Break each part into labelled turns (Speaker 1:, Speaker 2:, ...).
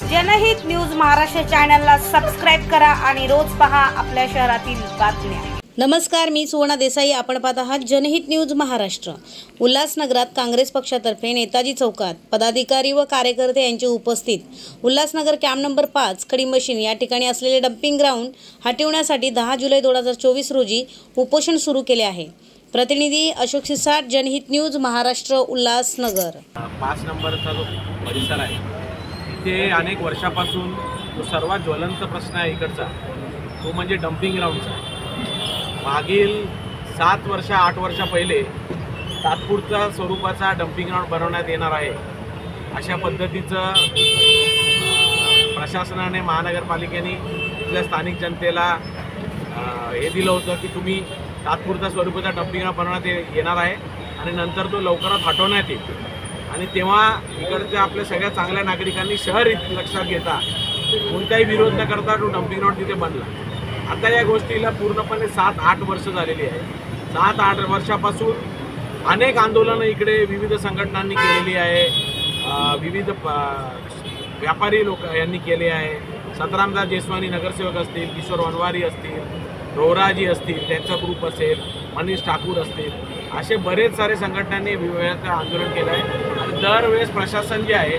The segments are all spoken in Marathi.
Speaker 1: जनहित न्यूज महाराष्ट्र चॅनलला सबस्क्राइब करा आणि रोज पहा आपल्या शहरातील बातम्या।
Speaker 2: नमस्कार, मी सुवर्णा देसाई। आपण पाहत आहात जनहित न्यूज महाराष्ट्र। उल्हासनगरात काँग्रेस पक्षातर्फे नेताजी चौकात पदाधिकारी व कार्यकर्ते यांच्या उपस्थित उल्हासनगर कॅम्प नंबर 5 खडी मशीन या ठिकाणी असलेले डंपिंग ग्राउंड हटविण्यासाठी 10 जुलै 2024 रोजी उपोषण सुरू केले आहे। प्रतिनिधी अशोक सिसाट, जनहित न्यूज महाराष्ट्र, उल्हासनगर।
Speaker 3: 5 नंबरचा जो परिसर आहे इथे अनेक वर्षापासून जो सर्वात ज्वलंत प्रश्न आहे इकडचा तो म्हणजे डंपिंग ग्राउंडचा। मागील 7 वर्ष 8 वर्ष पहिले तात्पुरत्या स्वरूपाचा डंपिंग ग्राउंड बनवण्यात येणार आहे अशा पद्धतीचं प्रशासनाने महानगरपालिकेने इथल्या स्थानिक जनतेला हे दिलं होतं की तुम्ही तात्पुरत्या स्वरूपाचा डंपिंग ग्राउंड बनवण्यात येणार आहे आणि नंतर तो लवकरात हटवण्यात येईल। आणि तेव्हा इकडच्या आपल्या सगळ्या चांगल्या नागरिकांनी शहर लक्षात घेता कोणताही विरोध न करता तो डंपिंग ग्राउंड तिथे बनला। आता या गोष्टीला पूर्णपणे 7-8 वर्ष झालेली आहे। 7-8 वर्षापासून अनेक आंदोलनं इकडे विविध संघटनांनी केलेली आहे, विविध व्यापारी लोक यांनी केले आहे। सतरामदास जयस्वानी नगरसेवक असतील, किशोर वनवारी असतील, रोहराजी असतील, त्यांचा ग्रुप असेल, मनीष ठाकूर असतील, असे बरेच सारे संघटनांनी विविध आंदोलन केलं आहे। आणि दरवेळेस प्रशासन जे आहे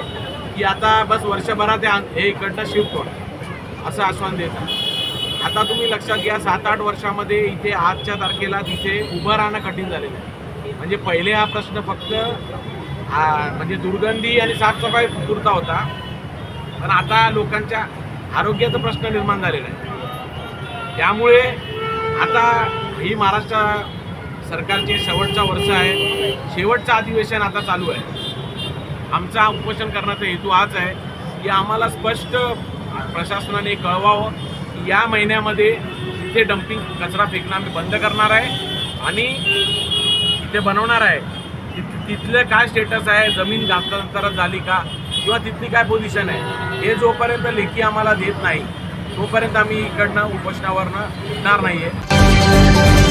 Speaker 3: की आता बस वर्षभरात हे इकडनं शिफ्ट होणार असं आश्वासन देतात। आता तुम्ही लक्षात घ्या 7-8 वर्षामध्ये इथे आजच्या तारखेला तिथे उभं राहणं कठीण झालेलं आहे। म्हणजे पहिले हा प्रश्न फक्त म्हणजे दुर्गंधी आणि साफसफाई पुरता होता, पण आता लोकांच्या आरोग्याचा प्रश्न निर्माण झालेला आहे। त्यामुळे आता ही महाराष्ट्र सरकारचे शेवटचा वर्ष आहे, शेवटचं अधिवेशन आता चालू आहे। आमचा उपोषण करण्याचा हेतू हाच आहे की आम्हाला स्पष्ट प्रशासनाने कळवावं की या महिन्यामध्ये इथे डंपिंग कचरा फेकणं आम्ही बंद करणार आहे आणि इथे बनवणार आहे। तिथलं काय स्टेटस आहे, जमीन हस्तांतरण झाली का किंवा तिथली काय पोझिशन आहे, हे जोपर्यंत लेखी आम्हाला देत नाही तोपर्यंत आम्ही इकडनं उपोषणावरनं उठणार नाही आहे।